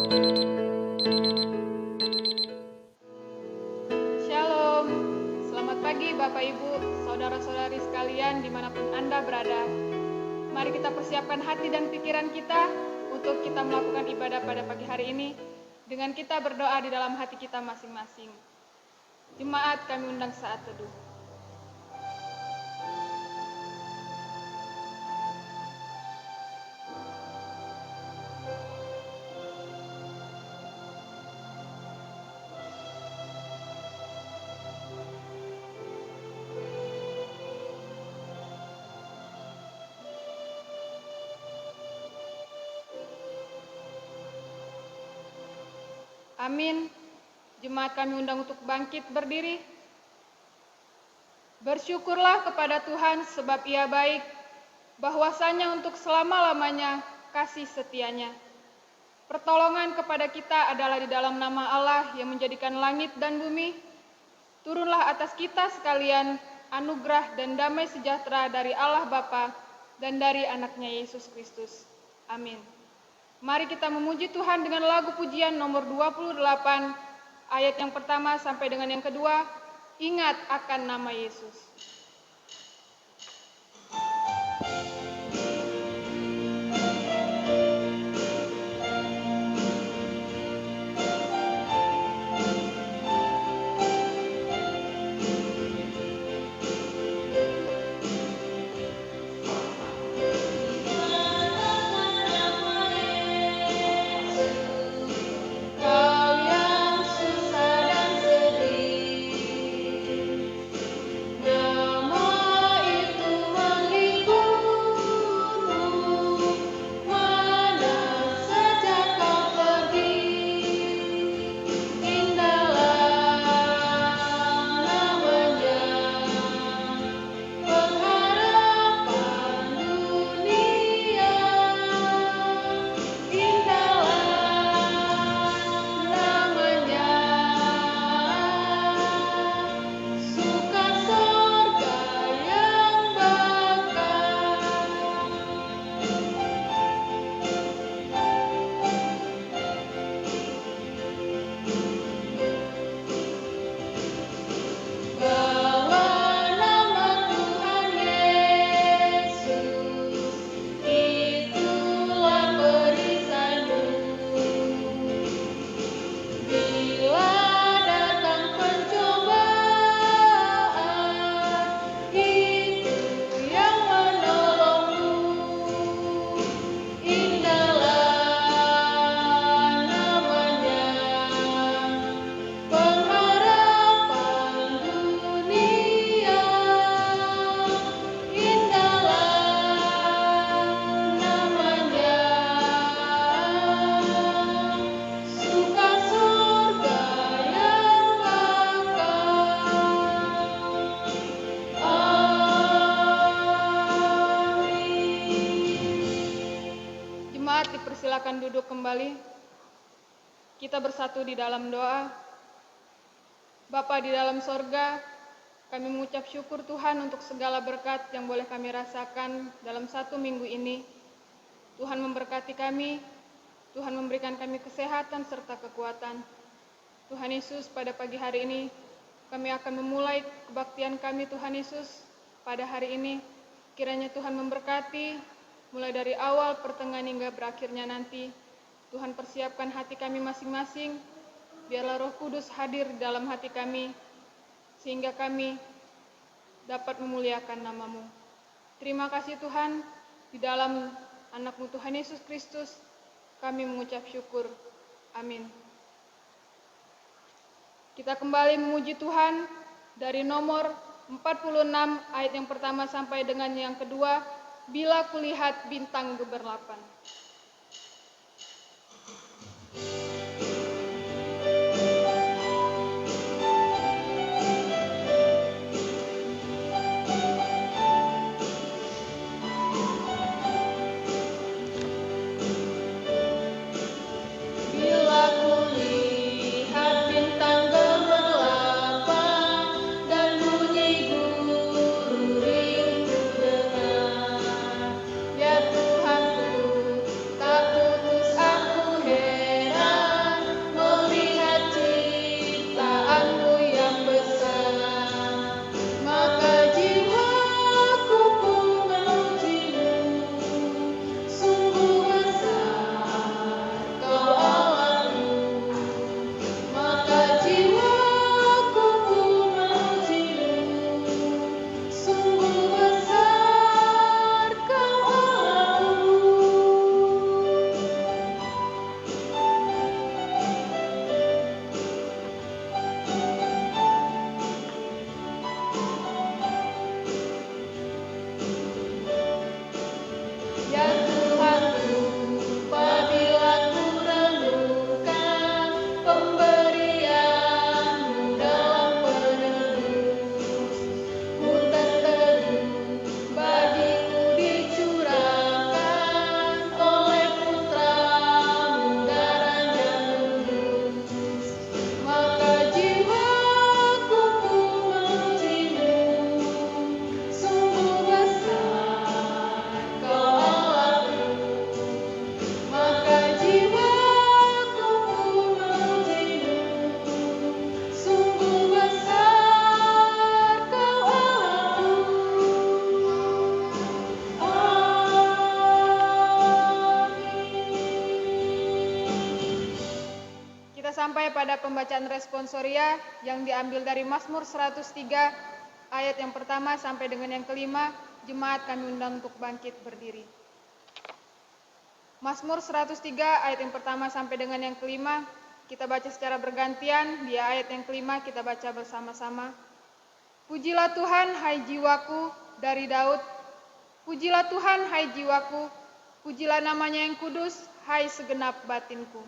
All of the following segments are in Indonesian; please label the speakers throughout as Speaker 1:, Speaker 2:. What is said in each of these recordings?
Speaker 1: Shalom, selamat pagi Bapak Ibu, saudara-saudari sekalian dimanapun Anda berada. Mari kita persiapkan hati dan pikiran kita untuk kita melakukan ibadah pada pagi hari ini dengan kita berdoa di dalam hati kita masing-masing. Jemaat, kami undang saat teduh. Amin. Jemaat kami undang untuk bangkit berdiri. Bersyukurlah kepada Tuhan sebab Ia baik, bahwasanya untuk selama-lamanya kasih setianya. Pertolongan kepada kita adalah di dalam nama Allah yang menjadikan langit dan bumi. Turunlah atas kita sekalian anugerah dan damai sejahtera dari Allah Bapa dan dari anaknya Yesus Kristus. Amin. Mari kita memuji Tuhan dengan lagu pujian nomor 28, ayat yang pertama sampai dengan yang kedua, ingat akan nama Yesus. Dipersilakan duduk kembali. Kita bersatu di dalam doa. Bapa di dalam sorga, kami mengucap syukur Tuhan untuk segala berkat yang boleh kami rasakan dalam satu minggu ini. Tuhan memberkati kami, Tuhan memberikan kami kesehatan serta kekuatan. Tuhan Yesus, pada pagi hari ini kami akan memulai kebaktian kami Tuhan Yesus pada hari ini. Kiranya Tuhan memberkati mulai dari awal, pertengahan hingga berakhirnya nanti. Tuhan persiapkan hati kami masing-masing, biarlah Roh Kudus hadir dalam hati kami, sehingga kami dapat memuliakan nama-Mu. Terima kasih Tuhan, di dalam anak-Mu Tuhan Yesus Kristus, kami mengucap syukur. Amin. Kita kembali memuji Tuhan dari nomor 46 ayat yang pertama sampai dengan yang kedua, bila kulihat bintang gemerlapan.
Speaker 2: Ya Tuhanku, tak putus aku heran.
Speaker 1: sampai pada pembacaan responsoria yang diambil dari Mazmur 103 ayat yang pertama sampai dengan yang kelima. Jemaat kami undang untuk bangkit berdiri. Mazmur 103 ayat yang pertama sampai dengan yang kelima. Kita baca secara bergantian, di ayat yang kelima kita baca bersama-sama. Pujilah Tuhan, hai jiwaku, dari Daud. Pujilah Tuhan, hai jiwaku. Pujilah namanya yang kudus, hai segenap batinku.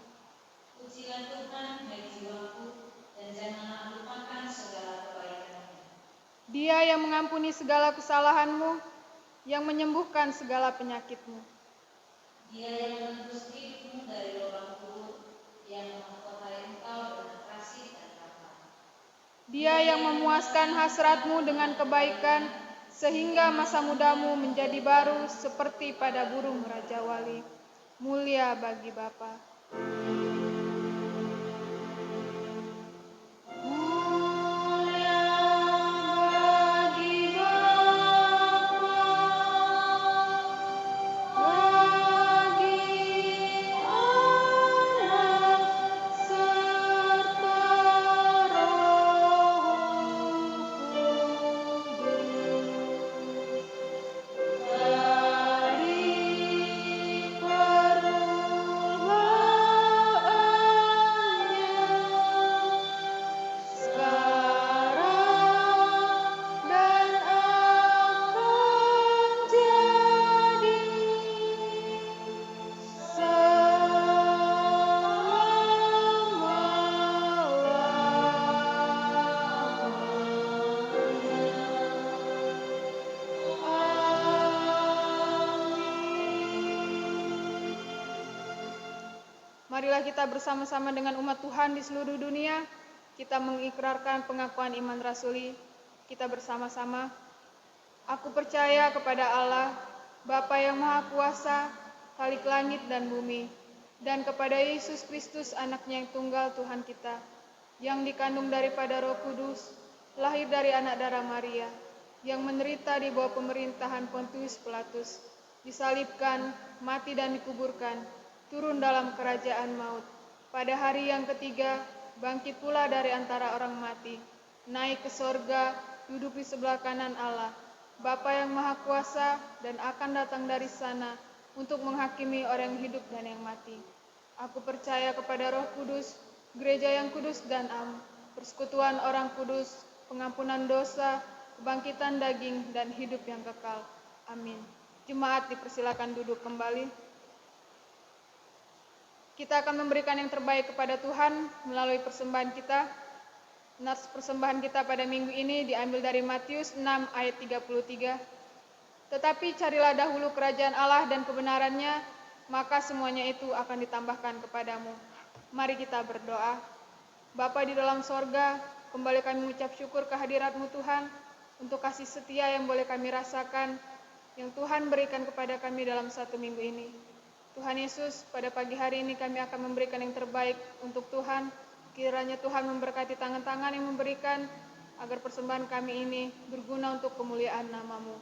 Speaker 2: Pujilah Tuhan, hai jiwaku, dan janganlah lupakan segala kebaikan-Nya.
Speaker 1: Dia yang mengampuni segala kesalahanmu, yang menyembuhkan segala penyakitmu.
Speaker 2: Dia yang menebus hidupmu dari lubang kubur, yang memahkotai engkau dengan kasih dan rahmat.
Speaker 1: Dia yang memuaskan hasratmu dengan kebaikan, sehingga masa mudamu menjadi baru seperti pada burung Raja Wali. Mulia bagi Bapa. Marilah kita bersama-sama dengan umat Tuhan di seluruh dunia, kita mengikrarkan pengakuan iman rasuli. Kita bersama-sama. Aku percaya kepada Allah, Bapa yang Maha Kuasa, Khalik langit dan bumi, dan kepada Yesus Kristus, anaknya yang tunggal Tuhan kita, yang dikandung daripada Roh Kudus, lahir dari anak darah Maria, yang menderita di bawah pemerintahan Pontius Pilatus, disalibkan, mati dan dikuburkan, turun dalam kerajaan maut. Pada hari yang ketiga, bangkit pula dari antara orang mati, naik ke sorga, duduk di sebelah kanan Allah, Bapa yang Maha Kuasa, dan akan datang dari sana untuk menghakimi orang yang hidup dan yang mati. Aku percaya kepada Roh Kudus, gereja yang kudus dan am, persekutuan orang kudus, pengampunan dosa, kebangkitan daging, dan hidup yang kekal. Amin. Jemaat dipersilakan duduk kembali. Kita akan memberikan yang terbaik kepada Tuhan melalui persembahan kita. Nats persembahan kita pada minggu ini diambil dari Matius 6 ayat 33. Tetapi carilah dahulu kerajaan Allah dan kebenarannya, maka semuanya itu akan ditambahkan kepadamu. Mari kita berdoa. Bapa di dalam sorga, kembali kami mengucap syukur kehadirat-Mu Tuhan, untuk kasih setia yang boleh kami rasakan, yang Tuhan berikan kepada kami dalam satu minggu ini. Tuhan Yesus, pada pagi hari ini kami akan memberikan yang terbaik untuk Tuhan. Kiranya Tuhan memberkati tangan-tangan yang memberikan, agar persembahan kami ini berguna untuk kemuliaan nama-Mu.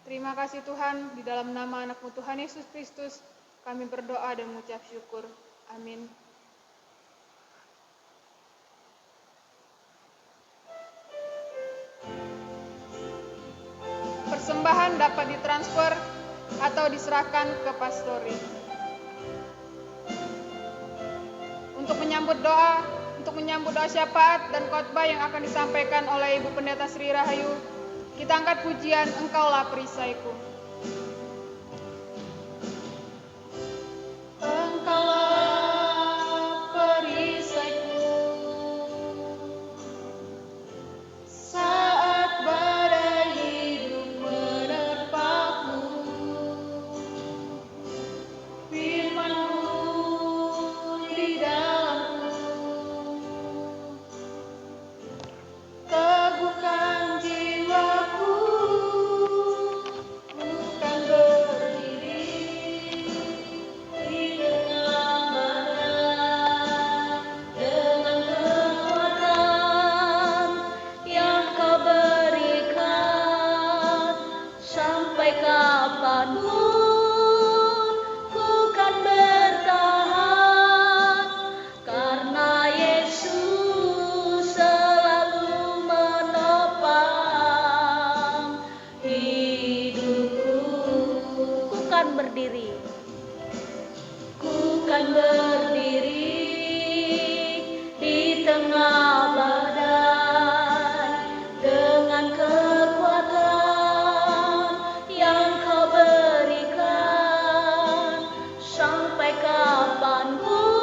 Speaker 1: Terima kasih Tuhan, di dalam nama anak-Mu Tuhan Yesus Kristus, kami berdoa dan mengucap syukur. Amin. Persembahan dapat ditransfer atau diserahkan ke pastori. Untuk menyambut doa syafaat dan khotbah yang akan disampaikan oleh Ibu Pendeta Sri Rahayu, kita angkat pujian Engkaulah Perisaiku.
Speaker 3: Teguhkan jiwaku sampai kapanpun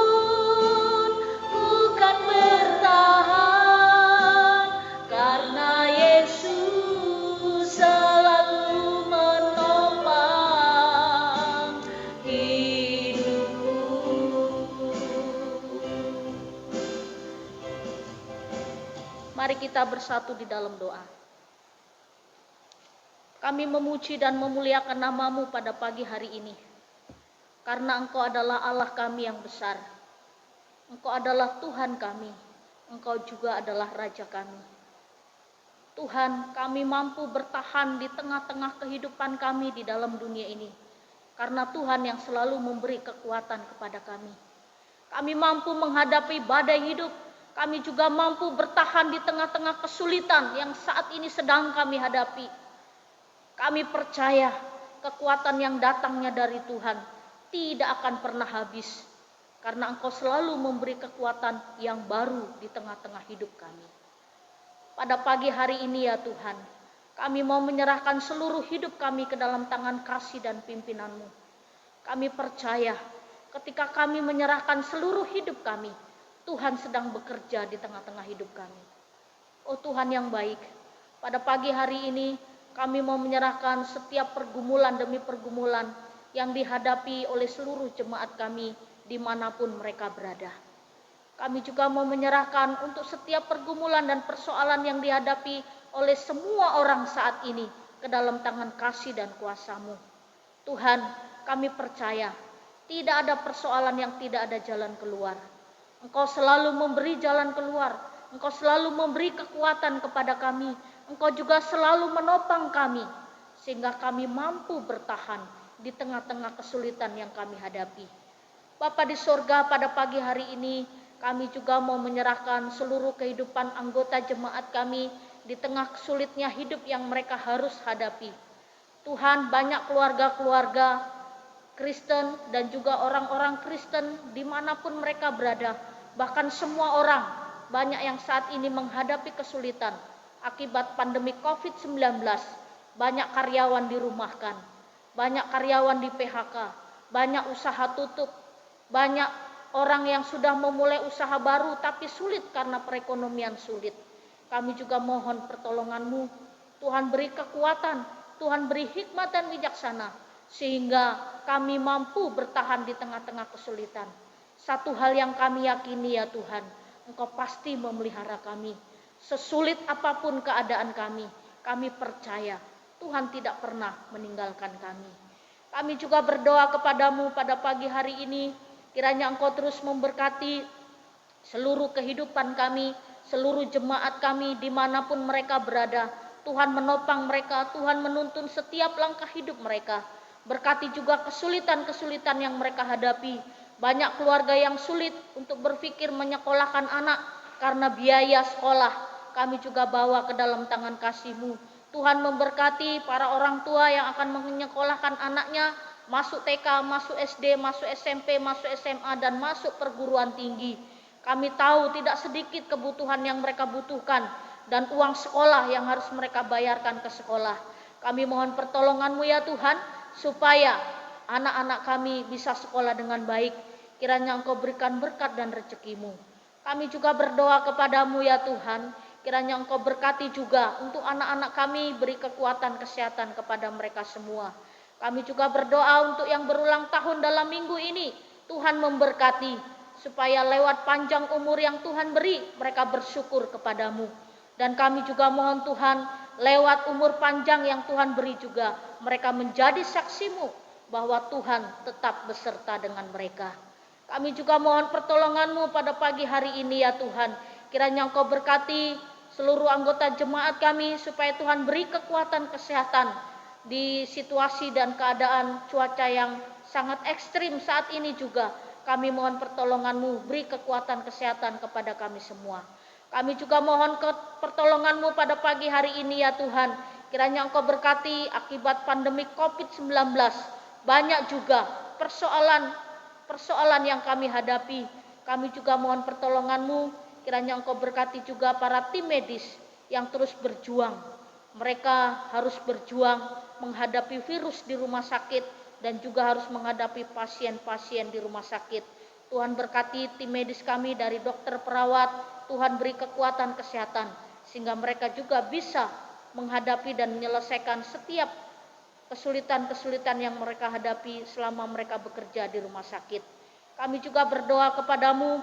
Speaker 3: ku kan bertahan, karena Yesus selalu menopang hidupku. Mari kita bersatu di dalam doa. Kami memuji dan memuliakan nama-Mu pada pagi hari ini, karena Engkau adalah Allah kami yang besar. Engkau adalah Tuhan kami, Engkau juga adalah Raja kami. Tuhan, kami mampu bertahan di tengah-tengah kehidupan kami di dalam dunia ini, karena Tuhan yang selalu memberi kekuatan kepada kami. Kami mampu menghadapi badai hidup, kami juga mampu bertahan di tengah-tengah kesulitan yang saat ini sedang kami hadapi. Kami percaya kekuatan yang datangnya dari Tuhan tidak akan pernah habis, karena Engkau selalu memberi kekuatan yang baru di tengah-tengah hidup kami. Pada pagi hari ini ya Tuhan, kami mau menyerahkan seluruh hidup kami ke dalam tangan kasih dan pimpinan-Mu. Kami percaya ketika kami menyerahkan seluruh hidup kami, Tuhan sedang bekerja di tengah-tengah hidup kami. Oh Tuhan yang baik, pada pagi hari ini kami mau menyerahkan setiap pergumulan demi pergumulan yang dihadapi oleh seluruh jemaat kami dimanapun mereka berada. Kami juga mau menyerahkan untuk setiap pergumulan dan persoalan yang dihadapi oleh semua orang saat ini ke dalam tangan kasih dan kuasa-Mu. Tuhan, kami percaya tidak ada persoalan yang tidak ada jalan keluar. Engkau selalu memberi jalan keluar, Engkau selalu memberi kekuatan kepada kami, Engkau juga selalu menopang kami, sehingga kami mampu bertahan di tengah-tengah kesulitan yang kami hadapi. Bapa di sorga, pada pagi hari ini kami juga mau menyerahkan seluruh kehidupan anggota jemaat kami di tengah sulitnya hidup yang mereka harus hadapi. Tuhan, banyak keluarga-keluarga Kristen dan juga orang-orang Kristen dimanapun mereka berada, bahkan semua orang, banyak yang saat ini menghadapi kesulitan akibat pandemi COVID-19. Banyak karyawan dirumahkan, banyak karyawan di PHK, banyak usaha tutup, banyak orang yang sudah memulai usaha baru tapi sulit karena perekonomian sulit. Kami juga mohon pertolongan-Mu, Tuhan beri kekuatan, Tuhan beri hikmat dan bijaksana, sehingga kami mampu bertahan di tengah-tengah kesulitan. Satu hal yang kami yakini ya Tuhan, Engkau pasti memelihara kami. Sesulit apapun keadaan kami percaya Tuhan tidak pernah meninggalkan kami. Kami juga berdoa kepadamu pada pagi hari ini, kiranya Engkau terus memberkati seluruh kehidupan kami, seluruh jemaat kami dimanapun mereka berada. Tuhan menopang mereka, Tuhan menuntun setiap langkah hidup mereka. Berkati juga kesulitan-kesulitan yang mereka hadapi. Banyak keluarga yang sulit untuk berpikir menyekolahkan anak karena biaya sekolah. Kami juga bawa ke dalam tangan kasih-Mu. Tuhan memberkati para orang tua yang akan menyekolahkan anaknya masuk TK, masuk SD, masuk SMP, masuk SMA, dan masuk perguruan tinggi. Kami tahu tidak sedikit kebutuhan yang mereka butuhkan dan uang sekolah yang harus mereka bayarkan ke sekolah. Kami mohon pertolongan-Mu ya Tuhan, supaya anak-anak kami bisa sekolah dengan baik. Kiranya Engkau berikan berkat dan rezeki-Mu. Kami juga berdoa kepadamu ya Tuhan, kiranya Engkau berkati juga untuk anak-anak kami, beri kekuatan kesehatan kepada mereka semua. Kami juga berdoa untuk yang berulang tahun dalam minggu ini, Tuhan memberkati, supaya lewat panjang umur yang Tuhan beri, mereka bersyukur kepadamu. Dan kami juga mohon Tuhan, lewat umur panjang yang Tuhan beri juga, mereka menjadi saksi-Mu, bahwa Tuhan tetap beserta dengan mereka. Kami juga mohon pertolongan-Mu pada pagi hari ini ya Tuhan, kiranya Engkau berkati seluruh anggota jemaat kami, supaya Tuhan beri kekuatan kesehatan di situasi dan keadaan cuaca yang sangat ekstrim saat ini juga. Kami mohon pertolongan-Mu, beri kekuatan kesehatan kepada kami semua. Kami juga mohon pertolongan-Mu pada pagi hari ini ya Tuhan, kiranya Engkau berkati akibat pandemi COVID-19. Banyak juga persoalan yang kami hadapi. Kami juga mohon pertolongan-Mu, kiranya Engkau berkati juga para tim medis yang terus berjuang. Mereka harus berjuang menghadapi virus di rumah sakit, dan juga harus menghadapi pasien-pasien di rumah sakit. Tuhan berkati tim medis kami dari dokter, perawat, Tuhan beri kekuatan kesehatan sehingga mereka juga bisa menghadapi dan menyelesaikan setiap kesulitan-kesulitan yang mereka hadapi selama mereka bekerja di rumah sakit. Kami juga berdoa kepadamu,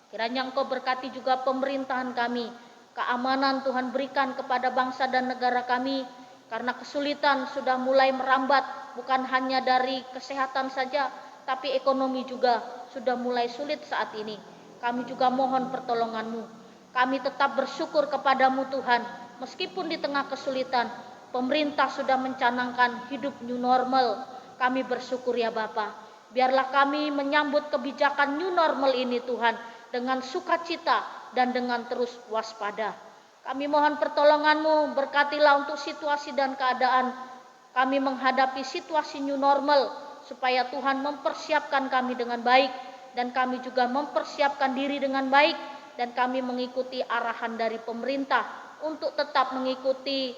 Speaker 3: kiranya Engkau berkati juga pemerintahan kami. Keamanan Tuhan berikan kepada bangsa dan negara kami, karena kesulitan sudah mulai merambat, bukan hanya dari kesehatan saja, tapi ekonomi juga sudah mulai sulit saat ini. Kami juga mohon pertolongan-Mu. Kami tetap bersyukur kepadamu Tuhan, meskipun di tengah kesulitan, pemerintah sudah mencanangkan hidup new normal. Kami bersyukur ya Bapa. Biarlah kami menyambut kebijakan new normal ini Tuhan dengan sukacita dan dengan terus waspada. Kami mohon pertolongan-Mu, berkatilah untuk situasi dan keadaan kami menghadapi situasi new normal, supaya Tuhan mempersiapkan kami dengan baik, dan kami juga mempersiapkan diri dengan baik, dan kami mengikuti arahan dari pemerintah untuk tetap mengikuti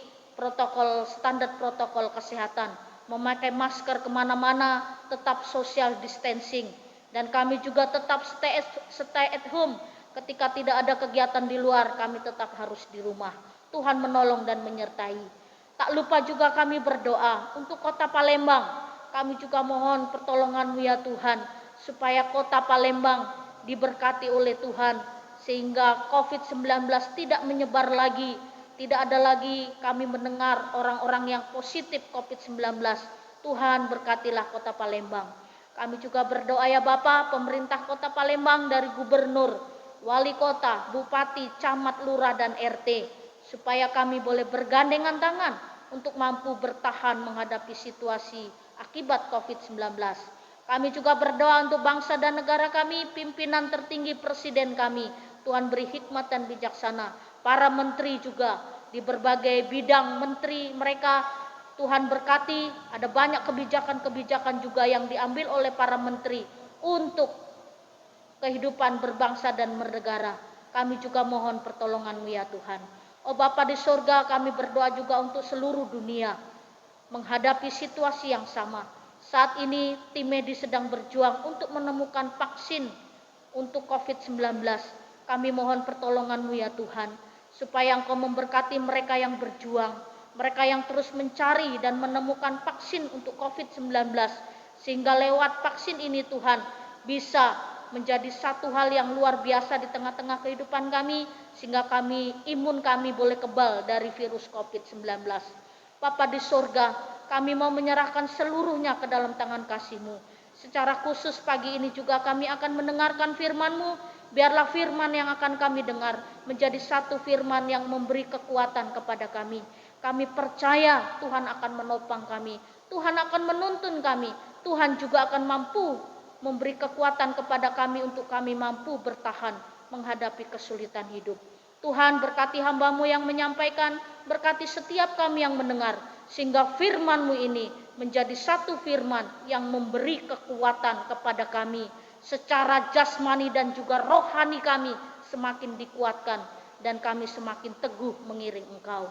Speaker 3: standar protokol kesehatan, memakai masker kemana-mana, tetap social distancing, dan kami juga tetap stay at home. Ketika tidak ada kegiatan di luar, kami tetap harus di rumah. Tuhan menolong dan menyertai. Tak lupa juga kami berdoa untuk kota Palembang. Kami juga mohon pertolongan-Mu ya Tuhan, supaya kota Palembang diberkati oleh Tuhan, sehingga COVID-19 tidak menyebar lagi. Tidak ada lagi kami mendengar orang-orang yang positif COVID-19. Tuhan berkatilah kota Palembang. Kami juga berdoa ya Bapa, pemerintah kota Palembang dari gubernur, wali kota, bupati, camat, lurah, dan RT, supaya kami boleh bergandengan tangan untuk mampu bertahan menghadapi situasi akibat COVID-19. Kami juga berdoa untuk bangsa dan negara kami, pimpinan tertinggi presiden kami, Tuhan beri hikmat dan bijaksana. Para menteri juga di berbagai bidang menteri mereka, Tuhan berkati. Ada banyak kebijakan-kebijakan juga yang diambil oleh para menteri untuk kehidupan berbangsa dan bernegara. Kami juga mohon pertolongan-Mu ya Tuhan. Oh Bapa di sorga, kami berdoa juga untuk seluruh dunia menghadapi situasi yang sama. Saat ini tim medis sedang berjuang untuk menemukan vaksin untuk COVID-19. Kami mohon pertolongan-Mu ya Tuhan, supaya Engkau memberkati mereka yang berjuang, mereka yang terus mencari dan menemukan vaksin untuk COVID-19, sehingga lewat vaksin ini Tuhan bisa menjadi satu hal yang luar biasa di tengah-tengah kehidupan kami, sehingga imun kami boleh kebal dari virus COVID-19. Bapa di sorga, kami mau menyerahkan seluruhnya ke dalam tangan kasih-Mu. Secara khusus pagi ini juga kami akan mendengarkan firman-Mu. Biarlah firman yang akan kami dengar menjadi satu firman yang memberi kekuatan kepada kami. Kami percaya Tuhan akan menopang kami, Tuhan akan menuntun kami, Tuhan juga akan mampu memberi kekuatan kepada kami untuk kami mampu bertahan menghadapi kesulitan hidup. Tuhan berkati hamba-Mu yang menyampaikan, berkati setiap kami yang mendengar, sehingga firman-Mu ini menjadi satu firman yang memberi kekuatan kepada kami. Secara jasmani dan juga rohani kami semakin dikuatkan, dan kami semakin teguh mengiring Engkau.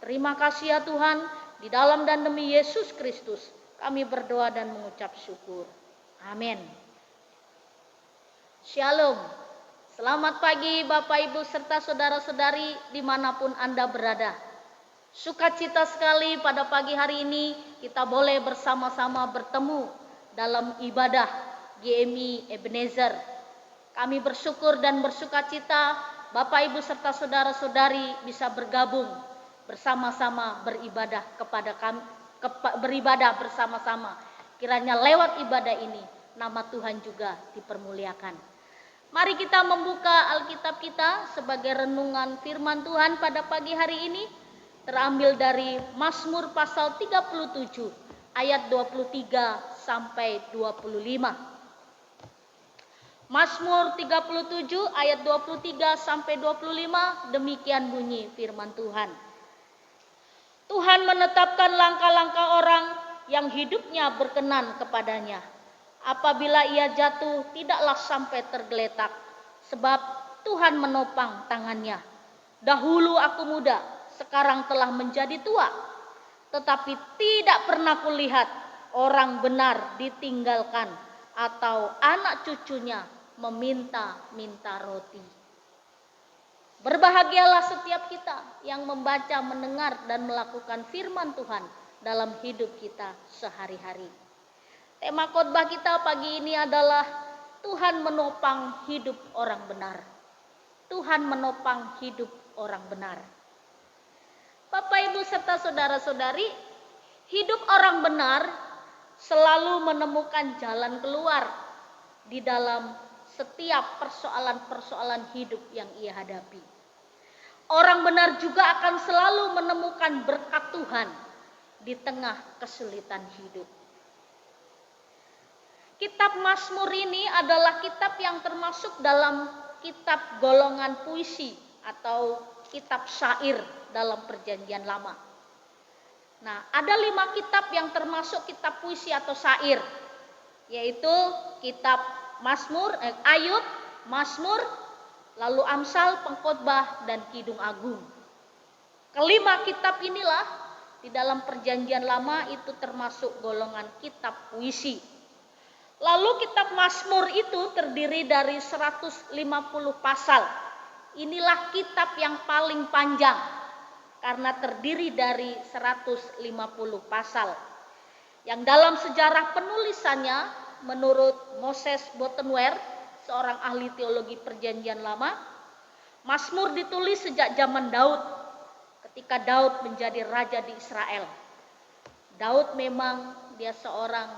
Speaker 3: Terima kasih ya Tuhan, di dalam dan demi Yesus Kristus kami berdoa dan mengucap syukur. Amin. Shalom. Selamat pagi Bapak Ibu serta saudara-saudari dimanapun Anda berada. Sukacita sekali pada pagi hari ini kita boleh bersama-sama bertemu dalam ibadah GMI Ebenezer. Kami bersyukur dan bersukacita Bapak Ibu serta saudara-saudari bisa bergabung bersama-sama beribadah beribadah bersama-sama. Kiranya lewat ibadah ini nama Tuhan juga dipermuliakan. Mari kita membuka Alkitab kita sebagai renungan firman Tuhan pada pagi hari ini, terambil dari Mazmur pasal 37 ayat 23 sampai 25. Mazmur 37 ayat 23 sampai 25, demikian bunyi firman Tuhan. Tuhan menetapkan langkah-langkah orang yang hidupnya berkenan kepadanya. Apabila ia jatuh, tidaklah sampai tergeletak, sebab Tuhan menopang tangannya. Dahulu aku muda, sekarang telah menjadi tua, tetapi tidak pernah kulihat orang benar ditinggalkan atau anak cucunya meminta-minta roti. Berbahagialah setiap kita yang membaca, mendengar, dan melakukan firman Tuhan dalam hidup kita sehari-hari. Tema khotbah kita pagi ini adalah Tuhan menopang hidup orang benar. Tuhan menopang hidup orang benar. Bapak, Ibu, serta saudara-saudari, hidup orang benar selalu menemukan jalan keluar di dalam setiap persoalan-persoalan hidup yang ia hadapi. Orang benar juga akan selalu menemukan berkat Tuhan di tengah kesulitan hidup. Kitab Mazmur ini adalah kitab yang termasuk dalam kitab golongan puisi atau kitab syair dalam Perjanjian Lama. Nah, ada 5 kitab yang termasuk kitab puisi atau syair, yaitu kitab Mazmur, Ayub, Mazmur, lalu Amsal, Pengkhotbah, dan Kidung Agung. Kelima kitab inilah di dalam Perjanjian Lama itu termasuk golongan kitab puisi. Lalu kitab Mazmur itu terdiri dari 150 pasal. Inilah kitab yang paling panjang karena terdiri dari 150 pasal. Yang dalam sejarah penulisannya menurut Moses Bottenware, seorang ahli teologi Perjanjian Lama, Mazmur ditulis sejak zaman Daud, ketika Daud menjadi raja di Israel. Daud memang dia seorang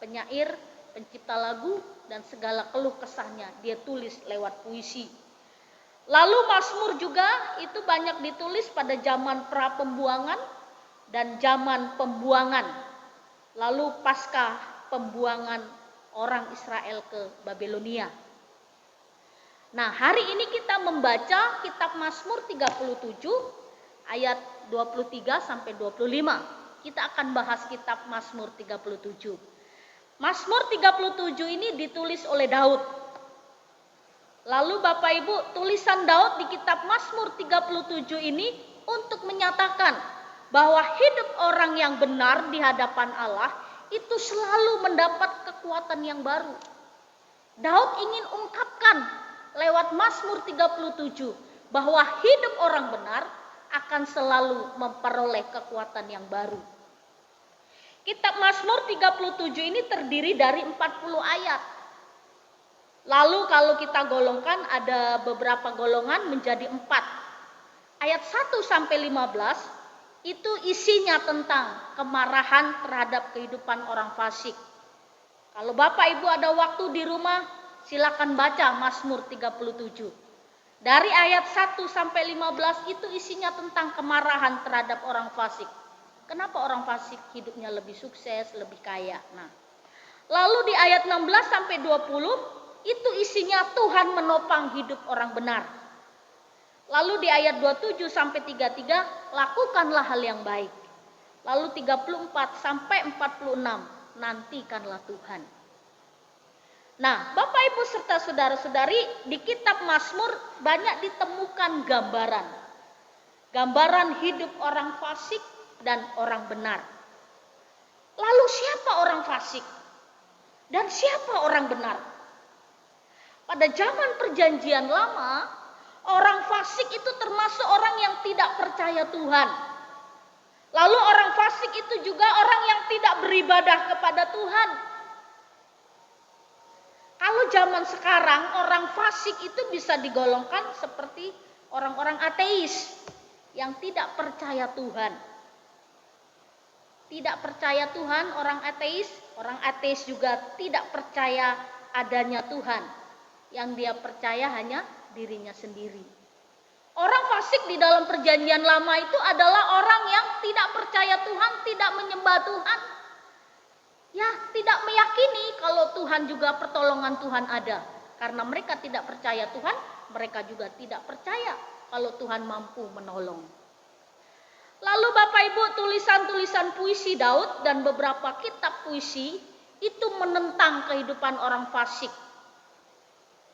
Speaker 3: penyair, pencipta lagu, dan segala keluh kesahnya dia tulis lewat puisi. Lalu Mazmur juga itu banyak ditulis pada zaman pra-pembuangan dan zaman pembuangan. Lalu pasca pembuangan orang Israel ke Babilonia. Nah, hari ini kita membaca kitab Mazmur 37 ayat 23 sampai 25. Kita akan bahas kitab Mazmur 37. Mazmur 37 ini ditulis oleh Daud. Lalu Bapak Ibu, tulisan Daud di kitab Mazmur 37 ini untuk menyatakan bahwa hidup orang yang benar di hadapan Allah itu selalu mendapat kekuatan yang baru. Daud ingin ungkapkan lewat Mazmur 37 bahwa hidup orang benar akan selalu memperoleh kekuatan yang baru. Kitab Mazmur 37 ini terdiri dari 40 ayat. Lalu kalau kita golongkan ada beberapa golongan menjadi 4. Ayat 1 sampai 15 itu isinya tentang kemarahan terhadap kehidupan orang fasik. Kalau Bapak Ibu ada waktu di rumah, silakan baca Mazmur 37. Dari ayat 1 sampai 15 itu isinya tentang kemarahan terhadap orang fasik. Kenapa orang fasik hidupnya lebih sukses, lebih kaya? Nah, lalu di ayat 16 sampai 20 itu isinya Tuhan menopang hidup orang benar. Lalu di ayat 27 sampai 33 lakukanlah hal yang baik. Lalu 34 sampai 46 nantikanlah Tuhan. Nah, Bapak Ibu serta saudara-saudari, di kitab Mazmur banyak ditemukan gambaran. Gambaran hidup orang fasik dan orang benar. Lalu siapa orang fasik? Dan siapa orang benar? Pada zaman Perjanjian Lama, orang fasik itu termasuk orang yang tidak percaya Tuhan. Lalu orang fasik itu juga orang yang tidak beribadah kepada Tuhan. Kalau zaman sekarang orang fasik itu bisa digolongkan seperti orang-orang ateis yang tidak percaya Tuhan. Tidak percaya Tuhan, orang ateis juga tidak percaya adanya Tuhan. Yang dia percaya hanya dirinya sendiri. Orang fasik di dalam Perjanjian Lama itu adalah orang yang tidak percaya Tuhan, tidak menyembah Tuhan. Ya, tidak meyakini kalau Tuhan juga pertolongan Tuhan ada. Karena mereka tidak percaya Tuhan, mereka juga tidak percaya kalau Tuhan mampu menolong. Lalu Bapak Ibu, tulisan-tulisan puisi Daud dan beberapa kitab puisi itu menentang kehidupan orang fasik.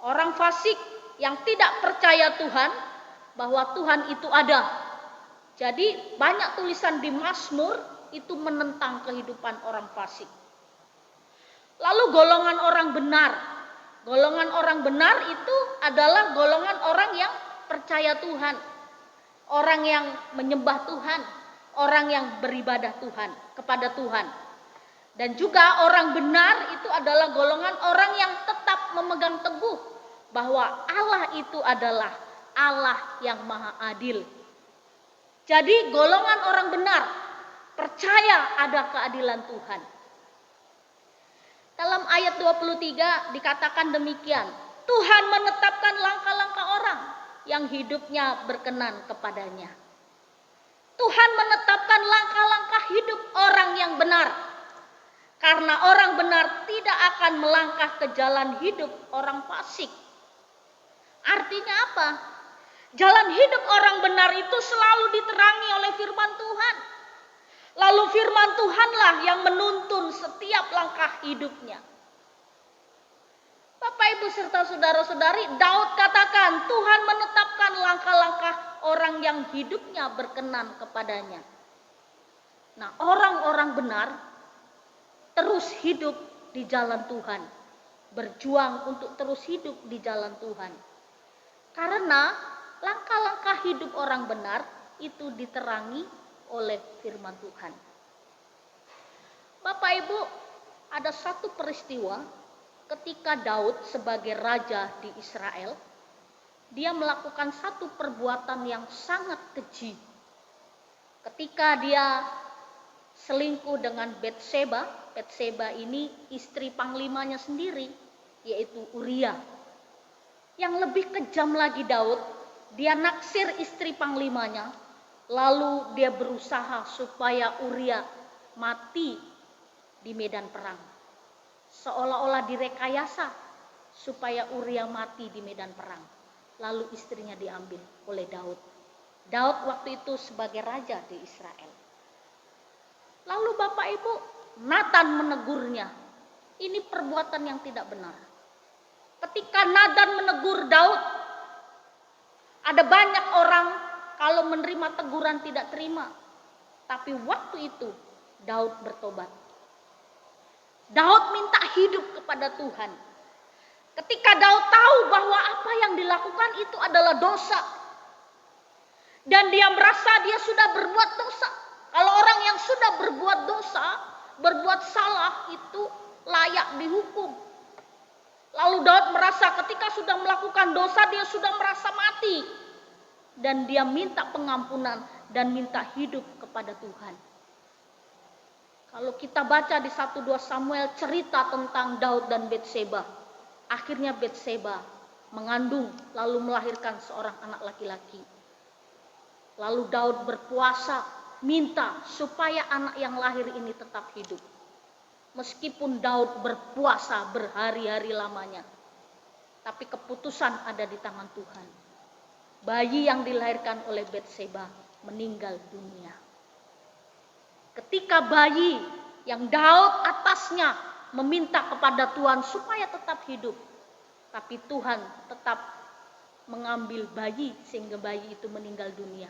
Speaker 3: Orang fasik yang tidak percaya Tuhan, bahwa Tuhan itu ada. Jadi banyak tulisan di Mazmur itu menentang kehidupan orang fasik. Lalu golongan orang benar. Golongan orang benar itu adalah golongan orang yang percaya Tuhan. Orang yang menyembah Tuhan, orang yang beribadah Tuhan kepada Tuhan. Dan juga orang benar itu adalah golongan orang yang tetap memegang teguh bahwa Allah itu adalah Allah yang maha adil. Jadi golongan orang benar percaya ada keadilan Tuhan. Dalam ayat 23 dikatakan demikian, Tuhan menetapkan langkah-langkah orang yang hidupnya berkenan kepadanya. Tuhan menetapkan langkah-langkah hidup orang yang benar. Karena orang benar tidak akan melangkah ke jalan hidup orang fasik. Artinya apa? Jalan hidup orang benar itu selalu diterangi oleh firman Tuhan. Lalu firman Tuhanlah yang menuntun setiap langkah hidupnya. Bapak, Ibu, serta saudara-saudari, Daud katakan Tuhan menetapkan langkah-langkah orang yang hidupnya berkenan kepadanya. Nah, orang-orang benar terus hidup di jalan Tuhan. Berjuang untuk terus hidup di jalan Tuhan. Karena langkah-langkah hidup orang benar itu diterangi oleh firman Tuhan. Bapak, Ibu, ada satu peristiwa ketika Daud sebagai raja di Israel, dia melakukan satu perbuatan yang sangat keji. Ketika dia selingkuh dengan Batseba. Batseba ini istri panglimanya sendiri, yaitu Uria. Yang lebih kejam lagi Daud, dia naksir istri panglimanya, lalu dia berusaha supaya Uria mati di medan perang. Seolah-olah direkayasa supaya Uria mati di medan perang. Lalu istrinya diambil oleh Daud. Daud waktu itu sebagai raja di Israel. Lalu Bapak Ibu, Nathan menegurnya. Ini perbuatan yang tidak benar. Ketika Nathan menegur Daud, ada banyak orang kalau menerima teguran tidak terima. Tapi waktu itu Daud bertobat. Daud minta hidup kepada Tuhan. Ketika Daud tahu bahwa apa yang dilakukan itu adalah dosa. Dan dia merasa dia sudah berbuat dosa. Kalau orang yang sudah berbuat dosa, berbuat salah itu layak dihukum. Lalu Daud merasa ketika sudah melakukan dosa dia sudah merasa mati. Dan dia minta pengampunan dan minta hidup kepada Tuhan. Kalau kita baca di 1-2 Samuel cerita tentang Daud dan Batseba. Akhirnya Batseba mengandung lalu melahirkan seorang anak laki-laki. Lalu Daud berpuasa minta supaya anak yang lahir ini tetap hidup. Meskipun Daud berpuasa berhari-hari lamanya. Tapi keputusan ada di tangan Tuhan. Bayi yang dilahirkan oleh Batseba meninggal dunia. Ketika bayi yang Daud atasnya meminta kepada Tuhan supaya tetap hidup. Tapi Tuhan tetap mengambil bayi sehingga bayi itu meninggal dunia.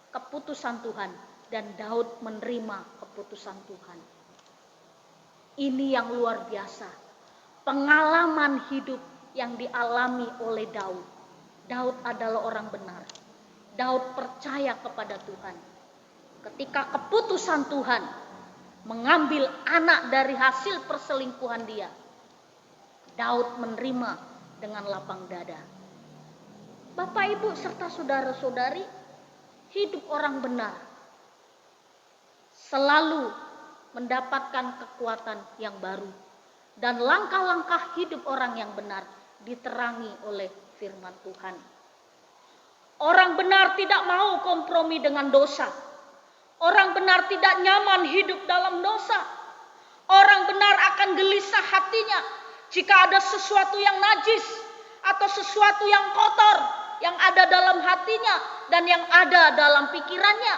Speaker 3: Keputusan Tuhan dan Daud menerima keputusan Tuhan. Ini yang luar biasa. Pengalaman hidup yang dialami oleh Daud. Daud adalah orang benar. Daud percaya kepada Tuhan. Ketika keputusan Tuhan mengambil anak dari hasil perselingkuhan dia, Daud menerima dengan lapang dada. Bapak, Ibu, serta saudara-saudari, hidup orang benar selalu mendapatkan kekuatan yang baru. Dan langkah-langkah hidup orang yang benar diterangi oleh firman Tuhan. Orang benar tidak mau kompromi dengan dosa. Orang benar tidak nyaman hidup dalam dosa. Orang benar akan gelisah hatinya jika ada sesuatu yang najis atau sesuatu yang kotor yang ada dalam hatinya dan yang ada dalam pikirannya.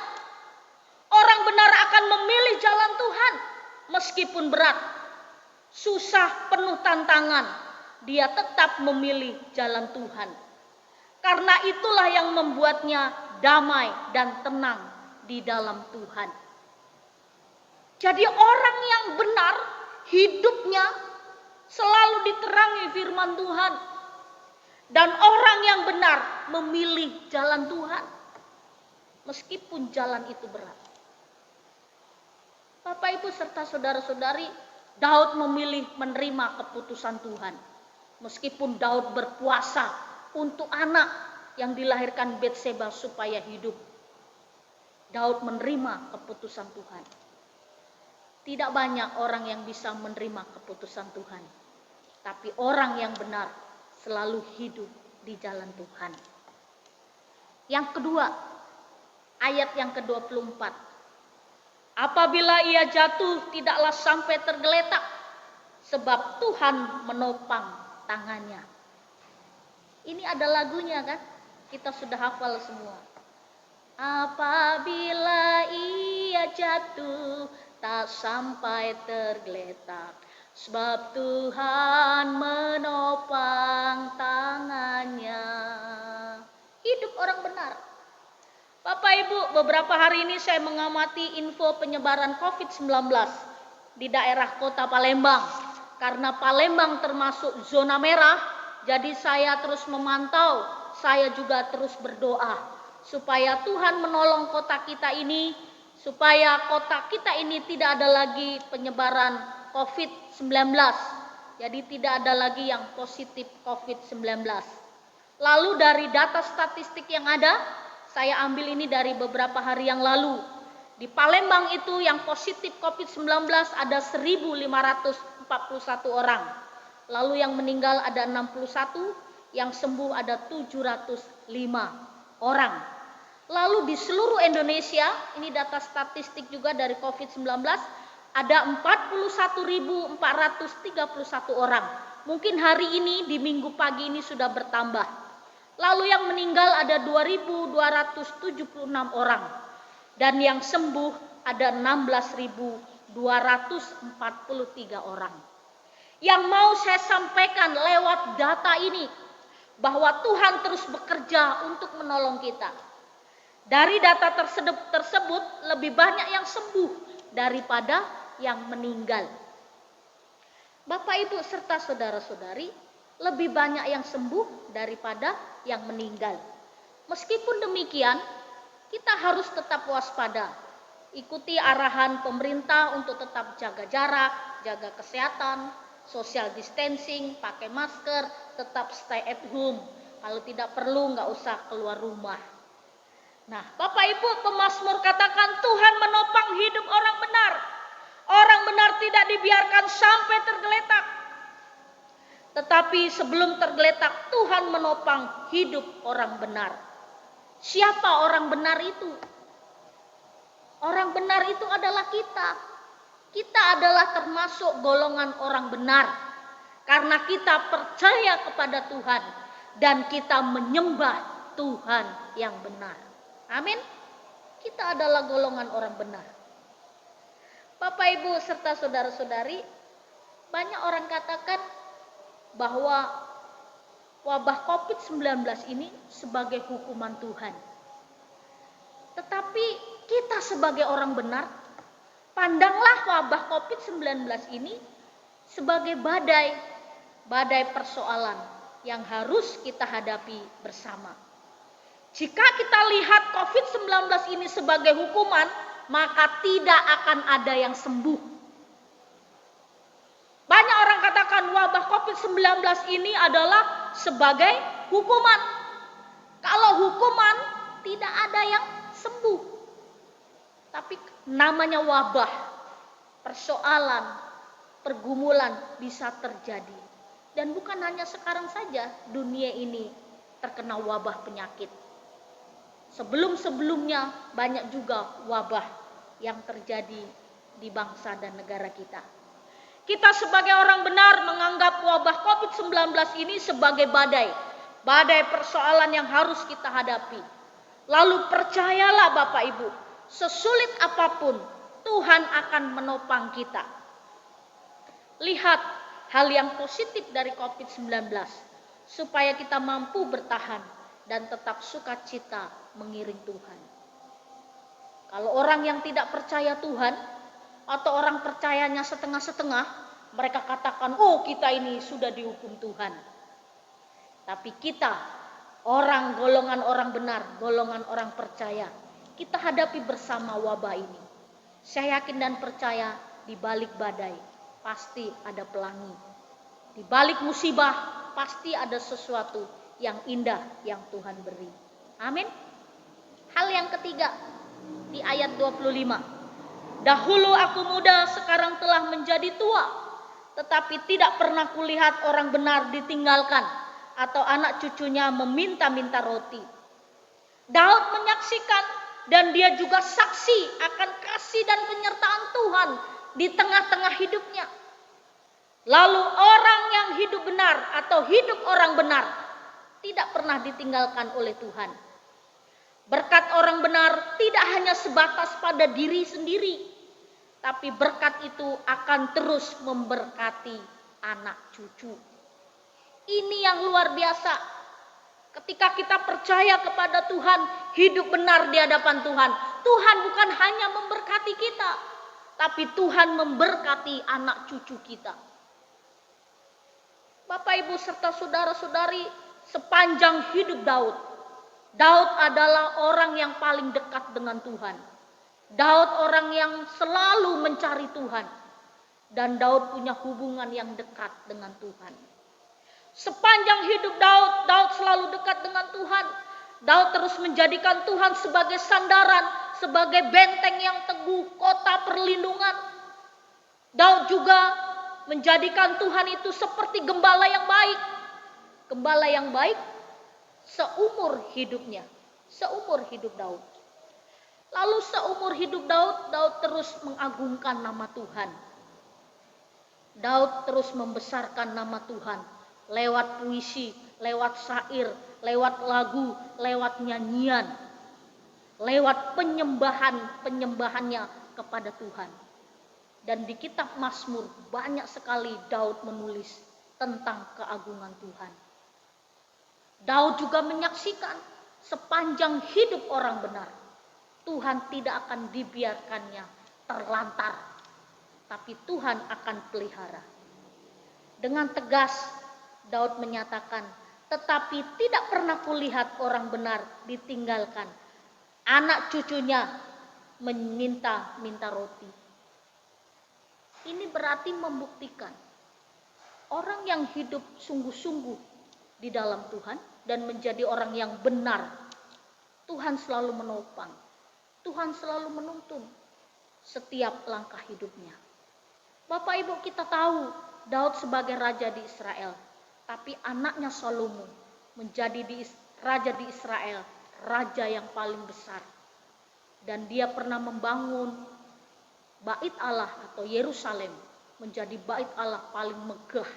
Speaker 3: Orang benar akan memilih jalan Tuhan meskipun berat, susah, penuh tantangan. Dia tetap memilih jalan Tuhan. Karena itulah yang membuatnya damai dan tenang di dalam Tuhan. Jadi orang yang benar hidupnya selalu diterangi firman Tuhan. Dan orang yang benar memilih jalan Tuhan. Meskipun jalan itu berat. Bapak, Ibu, serta saudara-saudari, Daud memilih menerima keputusan Tuhan. Meskipun Daud berpuasa untuk anak yang dilahirkan Betseba supaya hidup. Daud menerima keputusan Tuhan. Tidak banyak orang yang bisa menerima keputusan Tuhan. Tapi orang yang benar selalu hidup di jalan Tuhan. Yang kedua, ayat yang ke-24. Apabila ia jatuh, tidaklah sampai tergeletak, sebab Tuhan menopang tangannya. Ini ada lagunya kan? Kita sudah hafal semua. Apabila ia jatuh, tak sampai tergeletak, sebab Tuhan menopang tangannya. Hidup orang benar. Bapak Ibu, beberapa hari ini saya mengamati info penyebaran COVID-19 di daerah kota Palembang. Karena Palembang termasuk zona merah, jadi saya terus memantau, saya juga terus berdoa. Supaya Tuhan menolong kota kita ini, supaya kota kita ini tidak ada lagi penyebaran COVID-19. Jadi tidak ada lagi yang positif COVID-19. Lalu dari data statistik yang ada, saya ambil ini dari beberapa hari yang lalu. Di Palembang itu yang positif COVID-19 ada 1.541 orang. Lalu yang meninggal ada 61, yang sembuh ada 705 orang. Lalu di seluruh Indonesia, ini data statistik juga dari COVID-19, ada 41.431 orang. Mungkin hari ini di minggu pagi ini sudah bertambah. Lalu yang meninggal ada 2.276 orang. Dan yang sembuh ada 16.243 orang. Yang mau saya sampaikan lewat data ini, bahwa Tuhan terus bekerja untuk menolong kita. Dari data tersebut lebih banyak yang sembuh daripada yang meninggal. Bapak, Ibu, serta saudara-saudari, lebih banyak yang sembuh daripada yang meninggal. Meskipun demikian, kita harus tetap waspada. Ikuti arahan pemerintah untuk tetap jaga jarak, jaga kesehatan, social distancing, pakai masker, tetap stay at home. Kalau tidak perlu, nggak usah keluar rumah. Nah, Bapak Ibu, pemazmur katakan Tuhan menopang hidup orang benar. Orang benar tidak dibiarkan sampai tergeletak. Tetapi sebelum tergeletak, Tuhan menopang hidup orang benar. Siapa orang benar itu? Orang benar itu adalah kita. Kita adalah termasuk golongan orang benar. Karena kita percaya kepada Tuhan. Dan kita menyembah Tuhan yang benar. Amin. Kita adalah golongan orang benar. Bapak, Ibu, serta saudara-saudari, banyak orang katakan bahwa wabah COVID-19 ini sebagai hukuman Tuhan. Tetapi kita sebagai orang benar, pandanglah wabah COVID-19 ini sebagai badai persoalan yang harus kita hadapi bersama. Jika kita lihat COVID-19 ini sebagai hukuman, maka tidak akan ada yang sembuh. Banyak orang katakan wabah COVID-19 ini adalah sebagai hukuman. Kalau hukuman, tidak ada yang sembuh. Tapi namanya wabah, persoalan, pergumulan bisa terjadi. Dan bukan hanya sekarang saja dunia ini terkena wabah penyakit. Sebelum-sebelumnya banyak juga wabah yang terjadi di bangsa dan negara kita. Kita sebagai orang benar menganggap wabah COVID-19 ini sebagai badai persoalan yang harus kita hadapi. Lalu percayalah Bapak Ibu, sesulit apapun Tuhan akan menopang kita. Lihat hal yang positif dari COVID-19 supaya kita mampu bertahan dan tetap sukacita mengiring Tuhan. Kalau orang yang tidak percaya Tuhan, atau orang percayanya setengah-setengah, mereka katakan, oh kita ini sudah dihukum Tuhan. Tapi kita, golongan orang benar, golongan orang percaya, kita hadapi bersama wabah ini. Saya yakin dan percaya di balik badai pasti ada pelangi. Di balik musibah pasti ada sesuatu yang indah yang Tuhan beri. Amin. Hal yang ketiga di ayat 25. Dahulu aku muda, sekarang telah menjadi tua, tetapi tidak pernah kulihat orang benar ditinggalkan atau anak cucunya meminta-minta roti. Daud menyaksikan dan dia juga saksi akan kasih dan penyertaan Tuhan di tengah-tengah hidupnya. Lalu orang yang hidup benar atau hidup orang benar tidak pernah ditinggalkan oleh Tuhan. Berkat orang benar tidak hanya sebatas pada diri sendiri, tapi berkat itu akan terus memberkati anak cucu. Ini yang luar biasa. Ketika kita percaya kepada Tuhan, hidup benar di hadapan Tuhan. Tuhan bukan hanya memberkati kita, tapi Tuhan memberkati anak cucu kita. Bapak, Ibu, serta saudara-saudari, sepanjang hidup Daud adalah orang yang paling dekat dengan Tuhan. Daud orang yang selalu mencari Tuhan. Dan Daud punya hubungan yang dekat dengan Tuhan. Sepanjang hidup Daud selalu dekat dengan Tuhan. Daud terus menjadikan Tuhan sebagai sandaran, sebagai benteng yang teguh, kota perlindungan. Daud juga menjadikan Tuhan itu seperti gembala yang baik. Gembala yang baik seumur hidupnya, seumur hidup Daud. Lalu seumur hidup Daud terus mengagungkan nama Tuhan. Daud terus membesarkan nama Tuhan lewat puisi, lewat syair, lewat lagu, lewat nyanyian, lewat penyembahannya kepada Tuhan. Dan di kitab Mazmur banyak sekali Daud menulis tentang keagungan Tuhan. Daud juga menyaksikan sepanjang hidup orang benar, Tuhan tidak akan dibiarkannya terlantar, tapi Tuhan akan pelihara. Dengan tegas Daud menyatakan, tetapi tidak pernah kulihat orang benar ditinggalkan, anak cucunya meminta roti. Ini berarti membuktikan orang yang hidup sungguh-sungguh di dalam Tuhan dan menjadi orang yang benar, Tuhan selalu menopang, Tuhan selalu menuntun setiap langkah hidupnya. Bapak Ibu, kita tahu Daud sebagai raja di Israel, tapi anaknya Salomo menjadi raja di Israel, raja yang paling besar. Dan dia pernah membangun bait Allah atau Yerusalem menjadi bait Allah paling megah.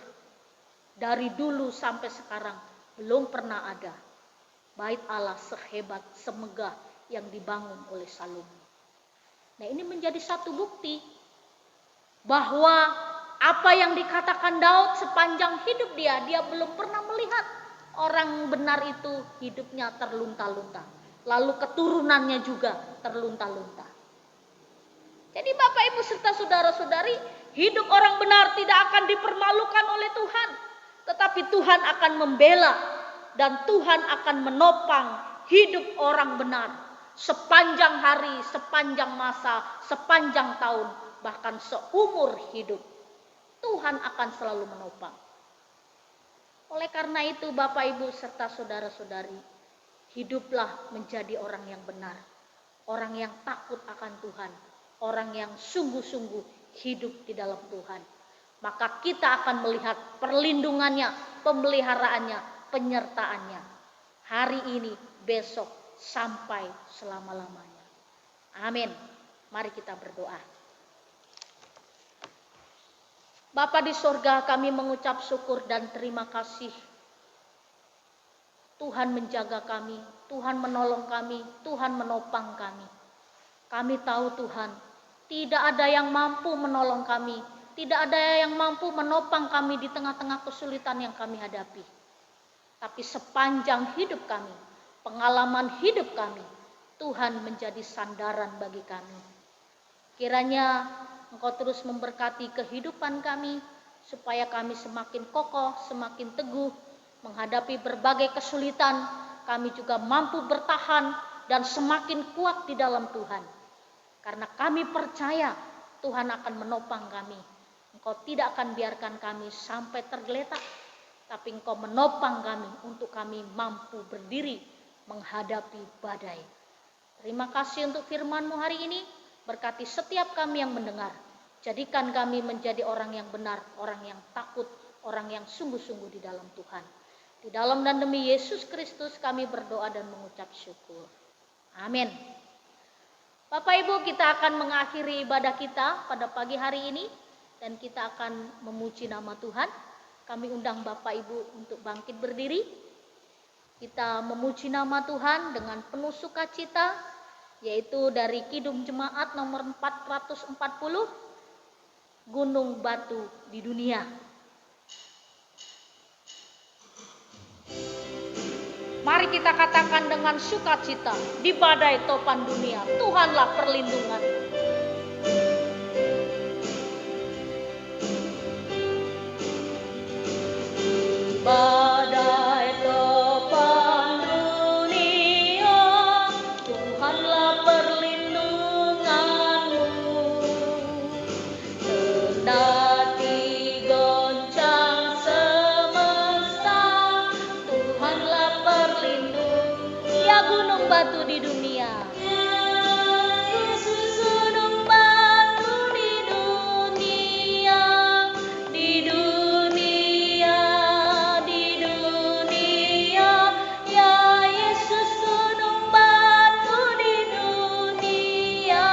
Speaker 3: Dari dulu sampai sekarang belum pernah ada bait Allah sehebat, semegah yang dibangun oleh Salomo. Nah, ini menjadi satu bukti bahwa apa yang dikatakan Daud sepanjang hidup dia belum pernah melihat orang benar itu hidupnya terlunta-lunta. Lalu keturunannya juga terlunta-lunta. Jadi Bapak Ibu serta saudara-saudari, hidup orang benar tidak akan dipermalukan oleh Tuhan. Tetapi Tuhan akan membela dan Tuhan akan menopang hidup orang benar sepanjang hari, sepanjang masa, sepanjang tahun, bahkan seumur hidup. Tuhan akan selalu menopang. Oleh karena itu Bapak Ibu serta saudara-saudari, hiduplah menjadi orang yang benar, orang yang takut akan Tuhan, orang yang sungguh-sungguh hidup di dalam Tuhan. Maka kita akan melihat perlindungannya, pemeliharaannya, penyertaannya. Hari ini, besok, sampai selama-lamanya. Amin. Mari kita berdoa. Bapa di sorga, kami mengucap syukur dan terima kasih. Tuhan menjaga kami, Tuhan menolong kami, Tuhan menopang kami. Kami tahu Tuhan, tidak ada yang mampu menolong kami, tidak ada yang mampu menopang kami di tengah-tengah kesulitan yang kami hadapi. Tapi sepanjang hidup kami, pengalaman hidup kami, Tuhan menjadi sandaran bagi kami. Kiranya Engkau terus memberkati kehidupan kami, supaya kami semakin kokoh, semakin teguh, menghadapi berbagai kesulitan. Kami juga mampu bertahan dan semakin kuat di dalam Tuhan. Karena kami percaya Tuhan akan menopang kami. Engkau tidak akan biarkan kami sampai tergeletak, tapi Engkau menopang kami untuk kami mampu berdiri menghadapi badai. Terima kasih untuk firman-Mu hari ini. Berkati setiap kami yang mendengar. Jadikan kami menjadi orang yang benar, orang yang takut, orang yang sungguh-sungguh di dalam Tuhan. Di dalam dan demi Yesus Kristus kami berdoa dan mengucap syukur. Amin. Bapak Ibu, kita akan mengakhiri ibadah kita pada pagi hari ini. Dan kita akan memuji nama Tuhan. Kami undang Bapak Ibu untuk bangkit berdiri. Kita memuji nama Tuhan dengan penuh sukacita, yaitu dari Kidung Jemaat nomor 440, Gunung Batu di Dunia. Mari kita katakan dengan sukacita, di badai topan dunia, Tuhanlah perlindungan. Badai topan dunia, Tuhanlah perlindunganmu. Kendati goncang semesta, Tuhanlah perlindung. Ya gunung batu di dunia, Yesus gunung batu di dunia, di dunia, di dunia. Ya Yesus gunung batu di dunia,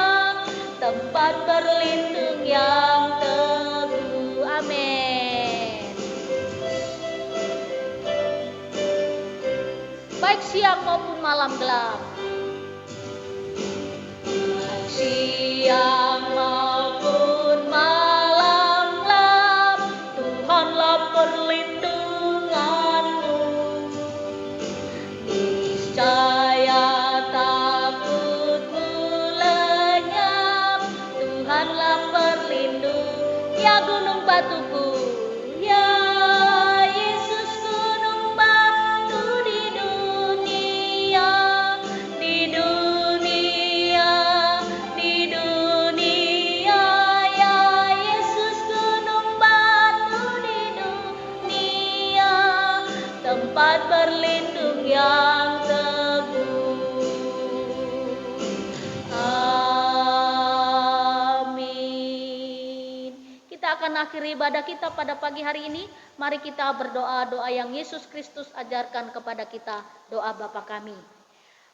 Speaker 3: tempat berlindung yang teguh. Amin. Baik siang maupun malam gelap, baik siang maupun malam gelap, Tuhanlah perlindunganmu. Niscaya takutmu lenyap, Tuhanlah perlindung. Ya gunung batuku, ya Yesus gunung batu di dunia, di dunia, di dunia. Ya Yesus gunung batu di dunia, tempat berlindung yang teguh. Amin. Kita akan akhiri ibadah kita pada pagi hari ini. Mari kita berdoa doa yang Yesus Kristus ajarkan kepada kita, doa Bapa kami.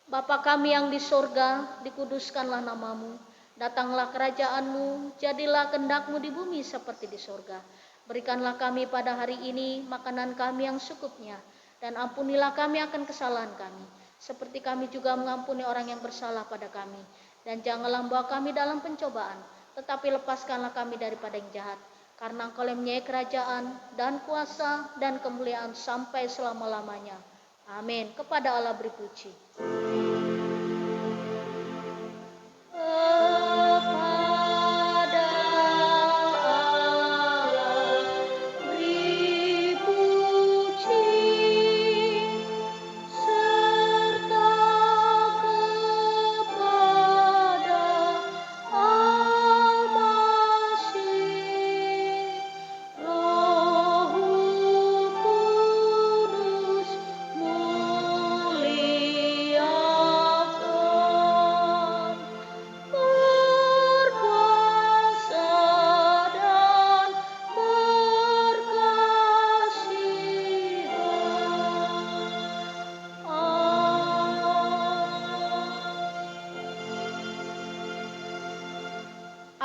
Speaker 3: Bapa kami yang di sorga, dikuduskanlah namamu. Datanglah kerajaan-Mu, jadilah kehendak-Mu di bumi seperti di sorga. Berikanlah kami pada hari ini makanan kami yang secukupnya, dan ampunilah kami akan kesalahan kami, seperti kami juga mengampuni orang yang bersalah pada kami. Dan janganlah membawa kami dalam pencobaan, tetapi lepaskanlah kami daripada yang jahat. Karena Engkau yang mempunyai kerajaan dan kuasa dan kemuliaan sampai selama-lamanya. Amin. Kepada Allah beri puji. Kepada Allah beri puji, serta kepada Al-Masih, Roh Kudus muliakan, berkuasa dan berkasihan.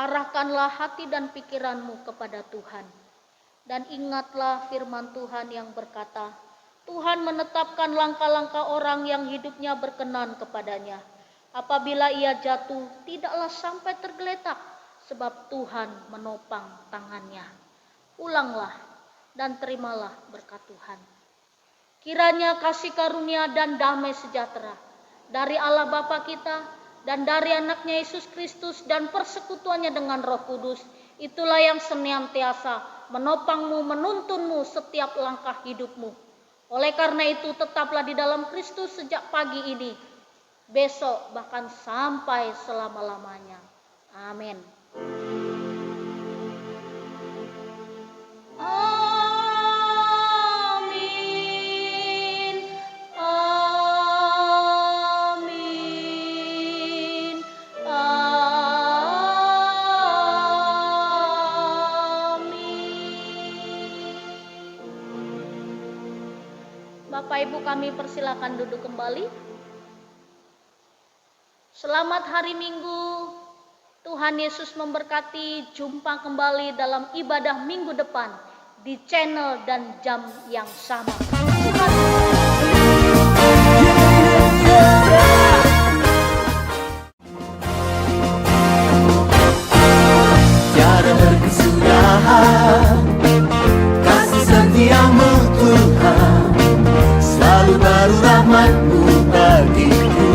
Speaker 3: Arahkanlah hati dan pikiranmu kepada Tuhan, dan ingatlah firman Tuhan yang berkata, Tuhan menetapkan langkah-langkah orang yang hidupnya berkenan kepadanya. Apabila ia jatuh, tidaklah sampai tergeletak, sebab Tuhan menopang tangannya. Pulanglah dan terimalah berkat Tuhan. Kiranya kasih karunia dan damai sejahtera dari Allah Bapa kita dan dari anaknya Yesus Kristus dan persekutuannya dengan Roh Kudus, itulah yang senantiasa menopangmu, menuntunmu setiap langkah hidupmu. Oleh karena itu, tetaplah di dalam Kristus sejak pagi ini, besok, bahkan sampai selama-lamanya. Amin. Amin. Amin. Amin. Bapak Ibu, kami persilakan duduk kembali. Selamat hari Minggu. Tuhan Yesus memberkati. Jumpa kembali dalam ibadah minggu depan di channel dan jam yang sama. Tuhan
Speaker 4: tiada berkesudahan, kasih setiamu Tuhan, selalu baru rahmat-Mu bagiku.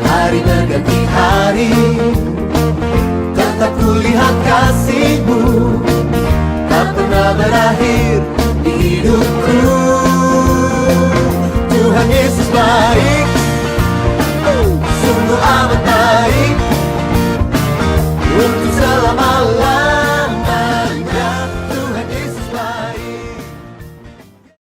Speaker 4: Hari berganti hari, tetap kulihat kasih-Mu, tak pernah berakhir di hidupku. Tuhan Yesus baik.